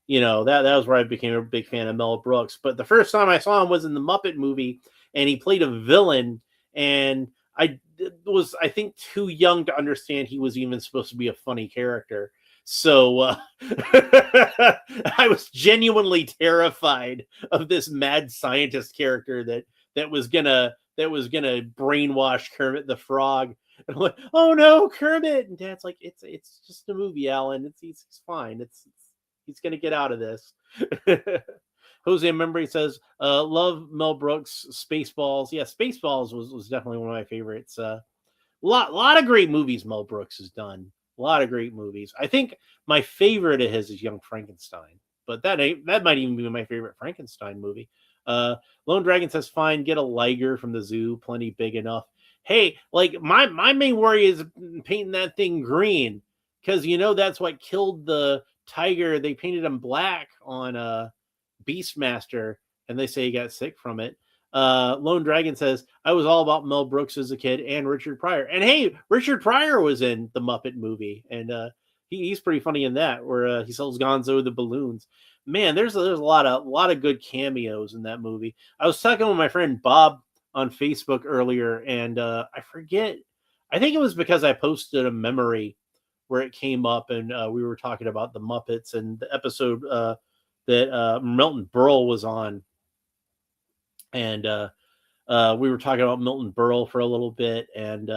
That was where I became a big fan of Mel Brooks. But the first time I saw him was in the Muppet movie, and he played a villain, and I think too young to understand he was even supposed to be a funny character. So I was genuinely terrified of this mad scientist character that was gonna brainwash Kermit the Frog. And I'm like, oh no, Kermit! And Dad's like, it's just a movie, Alan. He's fine. He's gonna get out of this. Jose Membrane says, love Mel Brooks, Spaceballs. Yeah, Spaceballs was definitely one of my favorites. Lot of great movies Mel Brooks has done. A lot of great movies. I think my favorite of his is Young Frankenstein. but that might even be my favorite Frankenstein movie. Lone Dragon says, "Fine, get a liger from the zoo, plenty big enough." Hey, like my main worry is painting that thing green because that's what killed the tiger. They painted him black on Beastmaster, and they say he got sick from it. Lone Dragon says, "I was all about Mel Brooks as a kid and Richard Pryor." And hey, Richard Pryor was in the Muppet movie, and he's pretty funny in that, where he sells Gonzo the balloons. Man, there's a lot of good cameos in that movie. I was talking with my friend Bob on Facebook earlier, and I forget. I think it was because I posted a memory where it came up, and we were talking about the Muppets and the episode that Milton Berle was on, and we were talking about Milton Berle for a little bit, and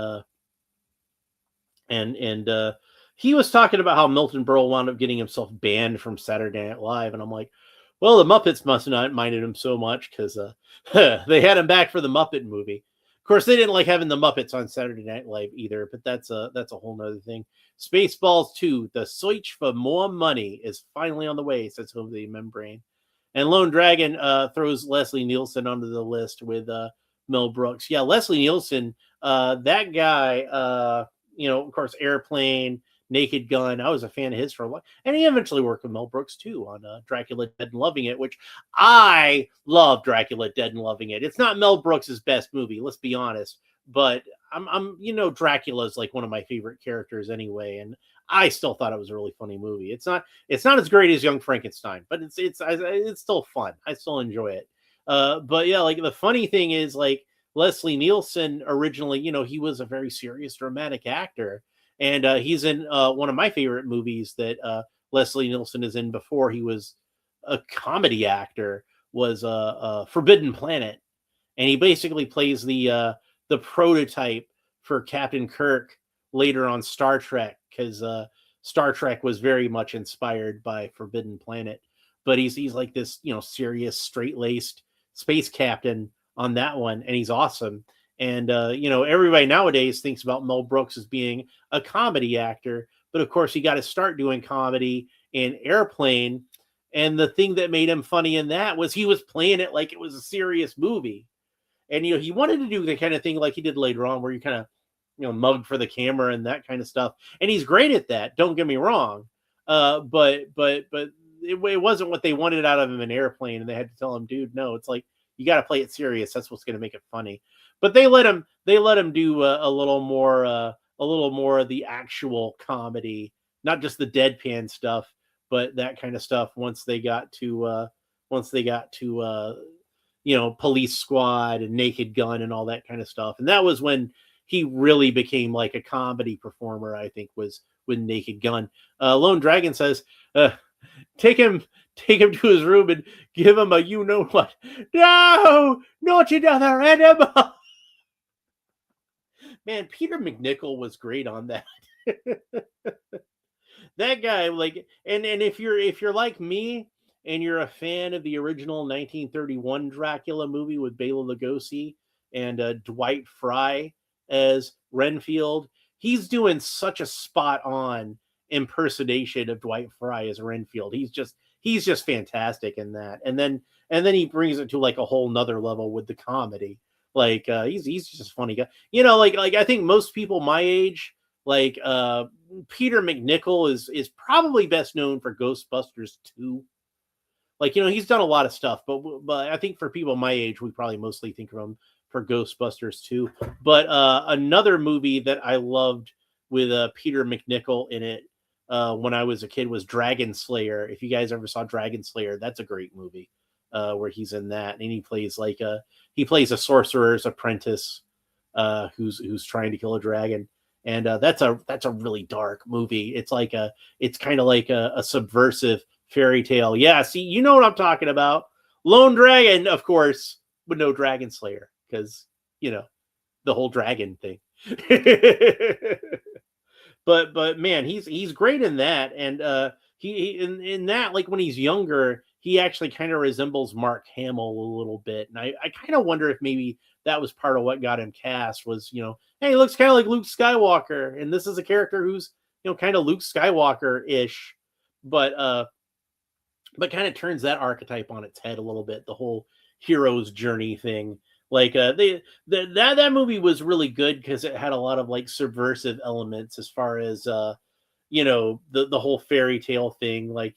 he was talking about how Milton Berle wound up getting himself banned from Saturday Night Live, and I'm like, well, the Muppets must not minded him so much because they had him back for the Muppet movie. Of course, they didn't like having the Muppets on Saturday Night Live either, but that's a whole nother thing. Spaceballs 2, the search for more money is finally on the way, says Jose Membrane. And Lone Dragon throws Leslie Nielsen onto the list with Mel Brooks. Yeah, Leslie Nielsen, that guy, of course, Airplane, Naked Gun. I was a fan of his for a while. And he eventually worked with Mel Brooks, too, on Dracula Dead and Loving It, which I love Dracula Dead and Loving It. It's not Mel Brooks' best movie, let's be honest. But Dracula's like one of my favorite characters anyway. And I still thought it was a really funny movie. It's not as great as Young Frankenstein, but it's still fun. I still enjoy it. But yeah, like the funny thing is, like, Leslie Nielsen originally, he was a very serious dramatic actor, and he's in one of my favorite movies that Leslie Nielsen is in before he was a comedy actor, was Forbidden Planet, and he basically plays the prototype for Captain Kirk later on Star Trek, because Star Trek was very much inspired by Forbidden Planet. But he's like this, serious, straight-laced space captain on that one, and he's awesome. And everybody nowadays thinks about Mel Brooks as being a comedy actor, but of course he got to start doing comedy in Airplane. And the thing that made him funny in that was he was playing it like it was a serious movie. And he wanted to do the kind of thing like he did later on, where you kind of mug for the camera and that kind of stuff. And he's great at that. Don't get me wrong. But it wasn't what they wanted out of him in Airplane, and they had to tell him, dude, no, it's like you got to play it serious. That's what's going to make it funny. But they let him do a little more of the actual comedy, not just the deadpan stuff, but that kind of stuff. Once they got to Police Squad and Naked Gun and all that kind of stuff, and that was when he really became like a comedy performer, I think, was with Naked Gun. Lone Dragon says, take him to his room and give him a you-know-what. No, not another animal. Man, Peter McNichol was great on that. That guy, like, and if you're like me and you're a fan of the original 1931 Dracula movie with Bela Lugosi and Dwight Frye as Renfield, he's doing such a spot on impersonation of Dwight Frye as Renfield. He's just fantastic in that. And then he brings it to like a whole nother level with the comedy. Like he's just a funny guy. Like I think most people my age, like Peter McNichol is probably best known for Ghostbusters 2. Like, he's done a lot of stuff, but I think for people my age, we probably mostly think of him for Ghostbusters 2. But another movie that I loved with Peter McNichol in it when I was a kid was Dragon Slayer. If you guys ever saw Dragon Slayer, that's a great movie where he's in that, and he plays a sorcerer's apprentice who's trying to kill a dragon. And that's a really dark movie. It's kind of like a subversive fairy tale. Yeah, see, you know what I'm talking about. Lone Dragon, of course, would know Dragon Slayer because the whole dragon thing. but man, he's great in that, and he in that, like, when he's younger, he actually kind of resembles Mark Hamill a little bit, and I kind of wonder if maybe that was part of what got him cast. Was hey, he looks kind of like Luke Skywalker, and this is a character who's kind of Luke Skywalker ish, but but kind of turns that archetype on its head a little bit. The whole hero's journey thing. Like that movie was really good because it had a lot of like subversive elements as far as the whole fairy tale thing. Like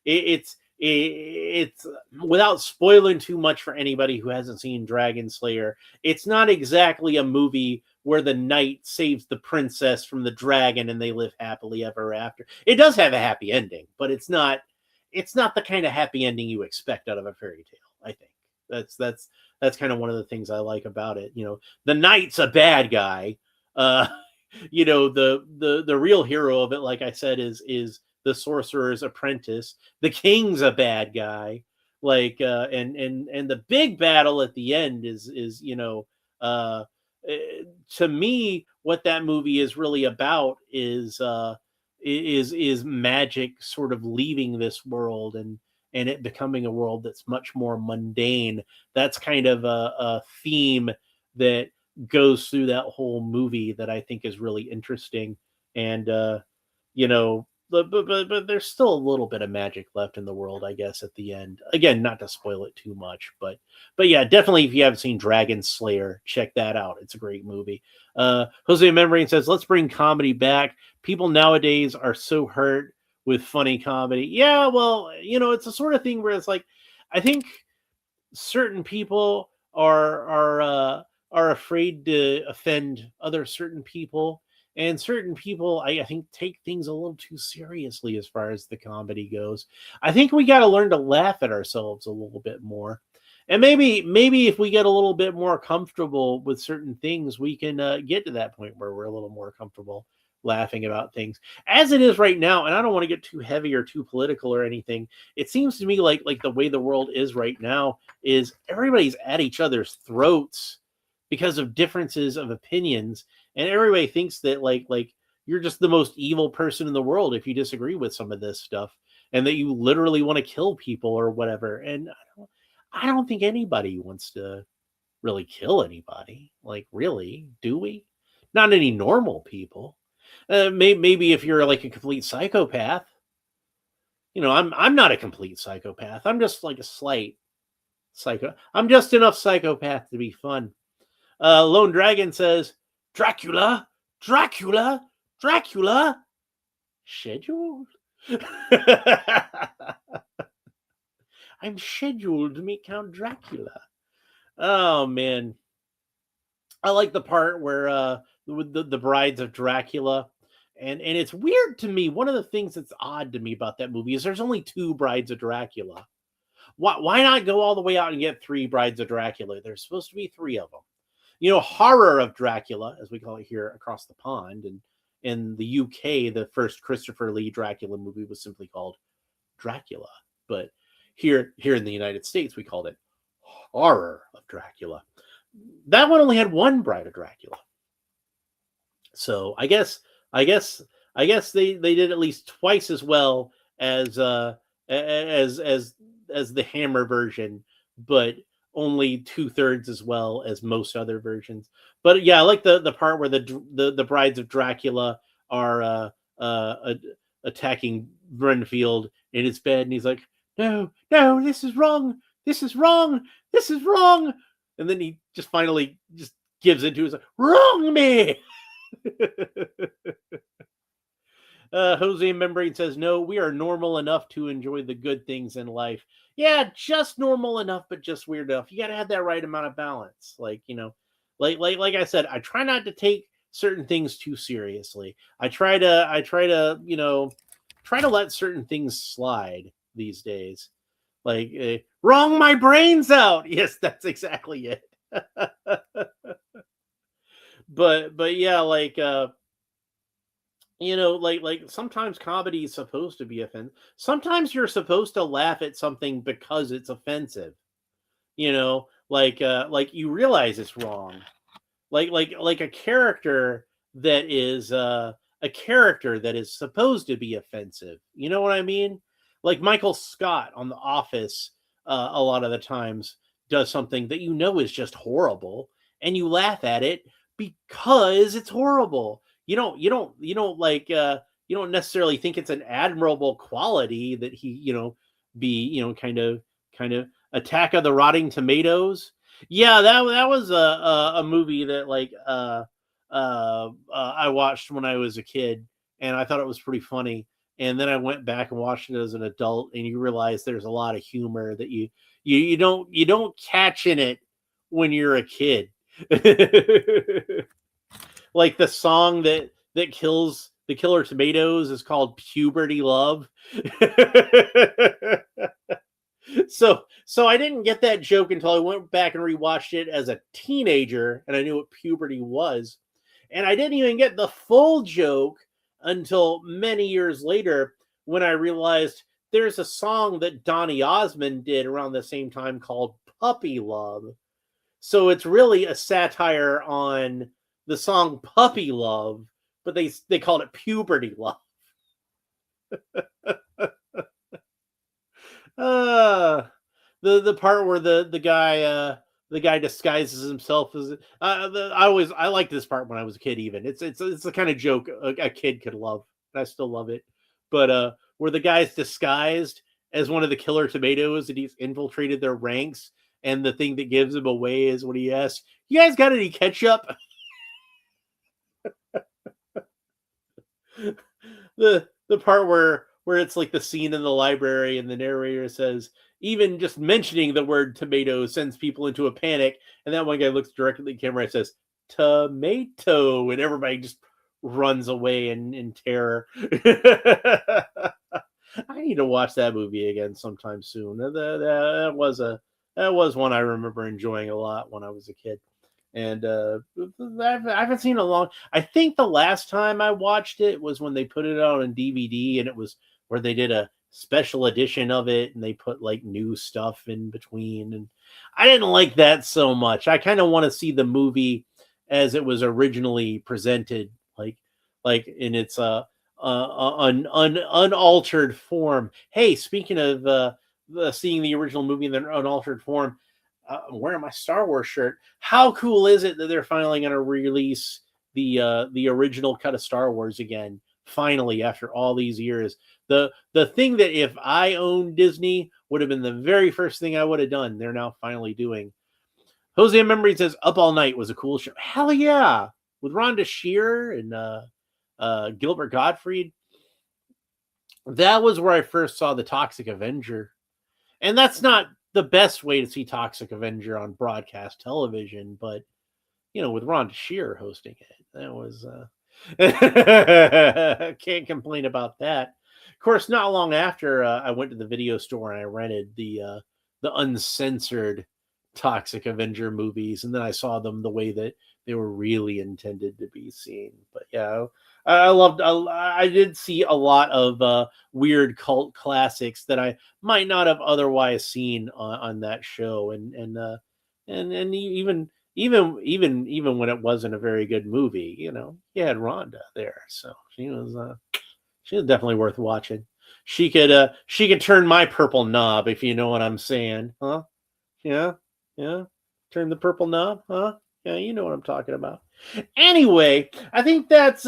it's without spoiling too much for anybody who hasn't seen Dragon Slayer. It's not exactly a movie where the knight saves the princess from the dragon and they live happily ever after. It does have a happy ending, but it's not the kind of happy ending you expect out of a fairy tale. I think that's kind of one of the things I like about it. The knight's a bad guy. Uh, the real hero of it, like I said, is the sorcerer's apprentice. The king's a bad guy. Like and the big battle at the end is uh, to me what that movie is really about is magic sort of leaving this world and it becoming a world that's much more mundane. That's kind of a theme that goes through that whole movie that I think is really interesting. And but there's still a little bit of magic left in the world, I guess, at the end. Again, not to spoil it too much, but yeah, definitely if you haven't seen Dragon Slayer, check that out. It's a great movie. Jose Membrane says, let's bring comedy back. People nowadays are so hurt with funny comedy. Yeah, well, it's a sort of thing where it's like, I think certain people are afraid to offend other certain people, and certain people I think take things a little too seriously as far as the comedy goes. I think we got to learn to laugh at ourselves a little bit more, and maybe if we get a little bit more comfortable with certain things, we can get to that point where we're a little more comfortable laughing about things. As it is right now, and I don't want to get too heavy or too political or anything, it seems to me like the way the world is right now is everybody's at each other's throats because of differences of opinions, and everybody thinks that like you're just the most evil person in the world if you disagree with some of this stuff, and that you literally want to kill people or whatever. And I don't think anybody wants to really kill anybody. Like, really, do we? Not any normal people. Maybe if you're like a complete psychopath. I'm not a complete psychopath. I'm just like a slight psycho. I'm just enough psychopath to be fun. Lone Dragon says, Dracula, Dracula, Dracula, scheduled. I'm scheduled to meet Count Dracula. Oh man, I like the part where the brides of Dracula, and it's weird to me. One of the things that's odd to me about that movie is there's only two brides of Dracula. Why not go all the way out and get three brides of Dracula? There's supposed to be three of them. Horror of Dracula, as we call it here across the pond, and in the UK, the first Christopher Lee Dracula movie was simply called Dracula. But here in the United States, we called it Horror of Dracula. That one only had one bride of Dracula. So I guess they did at least twice as well as the Hammer version, but only 2/3 as well as most other versions. But yeah, I like the part where the brides of Dracula are attacking Renfield in his bed, and he's like, no, this is wrong, this is wrong, this is wrong. And then he just finally just gives into his wrong me. Jose Membrane says, no, we are normal enough to enjoy the good things in life. Yeah, just normal enough, but just weird enough. You got to have that right amount of balance. Like I said, I try not to take certain things too seriously. I try to let certain things slide these days. Like, wrong my brains out. Yes, that's exactly it. but yeah, like sometimes comedy is supposed to be offensive. Sometimes you're supposed to laugh at something because it's offensive. Like you realize it's wrong. Like a character that is supposed to be offensive. You know what I mean? Like Michael Scott on The Office, a lot of the times does something that is just horrible, and you laugh at it because it's horrible. You don't necessarily think it's an admirable quality that he be, kind of Attack of the Rotting Tomatoes. Yeah, that was a movie that I watched when I was a kid, and I thought it was pretty funny. And then I went back and watched it as an adult, and you realize there's a lot of humor that you don't catch in it when you're a kid. Like the song that kills the Killer Tomatoes is called Puberty Love. So I didn't get that joke until I went back and rewatched it as a teenager, and I knew what puberty was. And I didn't even get the full joke until many years later when I realized there's a song that Donny Osmond did around the same time called Puppy Love. So it's really a satire on the song Puppy Love, but they called it Puberty Love. The part where the guy disguises himself as I liked this part when I was a kid. Even it's the kind of joke a kid could love, and I still love it. But where the guy's disguised as one of the Killer Tomatoes and he's infiltrated their ranks, and the thing that gives him away is when he asks, "You guys got any ketchup?" The part where it's like the scene in the library and the narrator says, even just mentioning the word tomato sends people into a panic, and that one guy looks directly at the camera and says tomato, and everybody just runs away in terror. I need to watch that movie again sometime soon. That was one I remember enjoying a lot when I was a kid. And I haven't seen it a long. I think the last time I watched it was when they put it out on DVD, and it was where they did a special edition of it, and they put like new stuff in between. And I didn't like that so much. I kind of want to see the movie as it was originally presented, like in its unaltered form. Hey, speaking of seeing the original movie in their unaltered form. I'm wearing my Star Wars shirt. How cool is it that they're finally going to release the original cut of Star Wars again? Finally, after all these years, the thing that if I owned Disney would have been the very first thing I would have done. They're now finally doing. Jose Memory says Up All Night was a cool show. Hell yeah, with Rhonda Shearer and Gilbert Gottfried. That was where I first saw the Toxic Avenger, and that's not the best way to see Toxic Avenger on broadcast television, but with Rhonda Shearer hosting it, that was can't complain about that. Of course, not long after I went to the video store and I rented the uncensored Toxic Avenger movies, and then I saw them the way that they were really intended to be seen. But yeah, I did see a lot of weird cult classics that I might not have otherwise seen on that show, and even when it wasn't a very good movie, you had Rhonda there, so she was definitely worth watching. She could turn my purple knob, if you know what I'm saying, huh? Yeah, turn the purple knob, huh? Yeah, you know what I'm talking about. Anyway, I think that's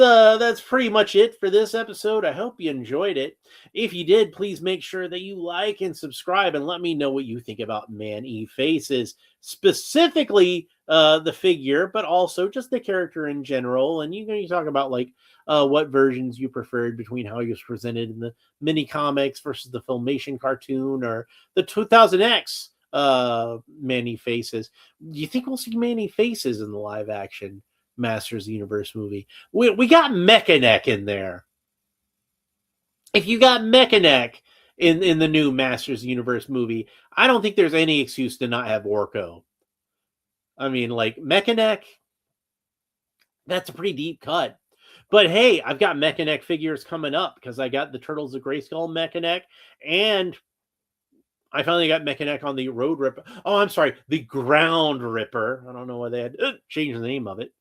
pretty much it for this episode. I hope you enjoyed it. If you did, please make sure that you like and subscribe and let me know what you think about Man-E-Faces, specifically the figure, but also just the character in general. And you talk about what versions you preferred between how he was presented in the mini comics versus the Filmation cartoon or the 2000X Man-E-Faces. Do you think we'll see Man-E-Faces in the live action Masters of the Universe movie? We got Mekaneck in there. If you got Mekaneck in the new Masters of the Universe movie, I don't think there's any excuse to not have Orko. I mean, Mekaneck, that's a pretty deep cut. But hey, I've got Mekaneck figures coming up because I got the Turtles of Grayskull Mekaneck, and I finally got Mekaneck on the Road Ripper. Oh, I'm sorry, the Ground Ripper. I don't know why they had changed the name of it.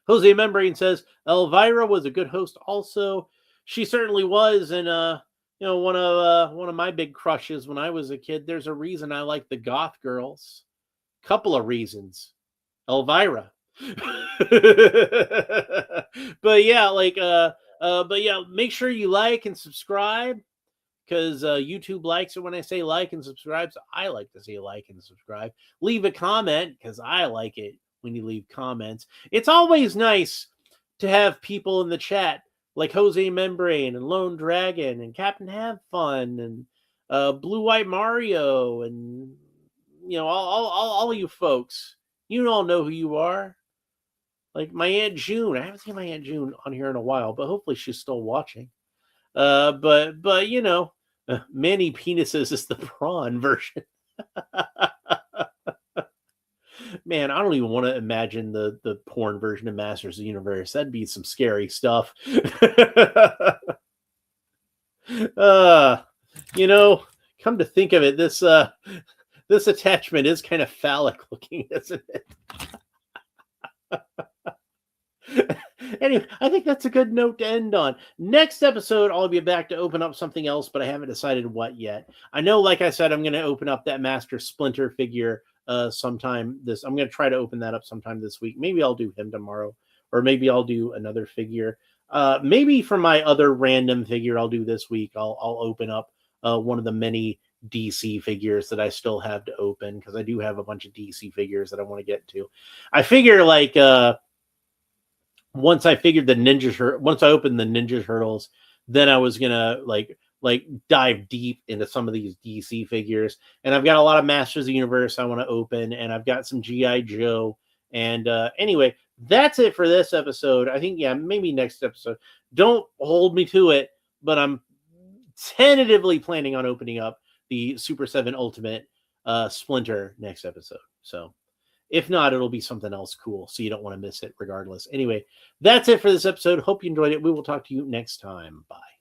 Jose Membrane says Elvira was a good host. Also, she certainly was, and one of my big crushes when I was a kid. There's a reason I like the Goth Girls. Couple of reasons. Elvira. But yeah, make sure you like and subscribe. because YouTube likes it when I say like and subscribe. So I like to say like and subscribe. Leave a comment because I like it when you leave comments. It's always nice to have people in the chat like Jose Membrane and Lone Dragon and Captain Have Fun and Blue White Mario and all of you folks. You all know who you are. Like my Aunt June. I haven't seen my Aunt June on here in a while, but hopefully she's still watching. But Manny Penises is the prawn version. Man, I don't even want to imagine the porn version of Masters of the Universe. That'd be some scary stuff. Come to think of it, this attachment is kind of phallic looking, isn't it? Anyway, I think that's a good note to end on. Next episode, I'll be back to open up something else, but I haven't decided what yet. I know, like I said, I'm going to open up that Master Splinter figure sometime this. I'm going to try to open that up sometime this week. Maybe I'll do him tomorrow, or maybe I'll do another figure. Maybe for my other random figure I'll do this week, I'll open up one of the many DC figures that I still have to open, because I do have a bunch of DC figures that I want to get to. I figure like once I opened the Ninja Turtles, then I was gonna like dive deep into some of these DC figures. And I've got a lot of Masters of the Universe I want to open, and I've got some G.I. Joe. And anyway, that's it for this episode. I think, maybe next episode. Don't hold me to it, but I'm tentatively planning on opening up the Super 7 Ultimate Splinter next episode. So if not, it'll be something else cool, so you don't want to miss it regardless. Anyway, that's it for this episode. Hope you enjoyed it. We will talk to you next time. Bye.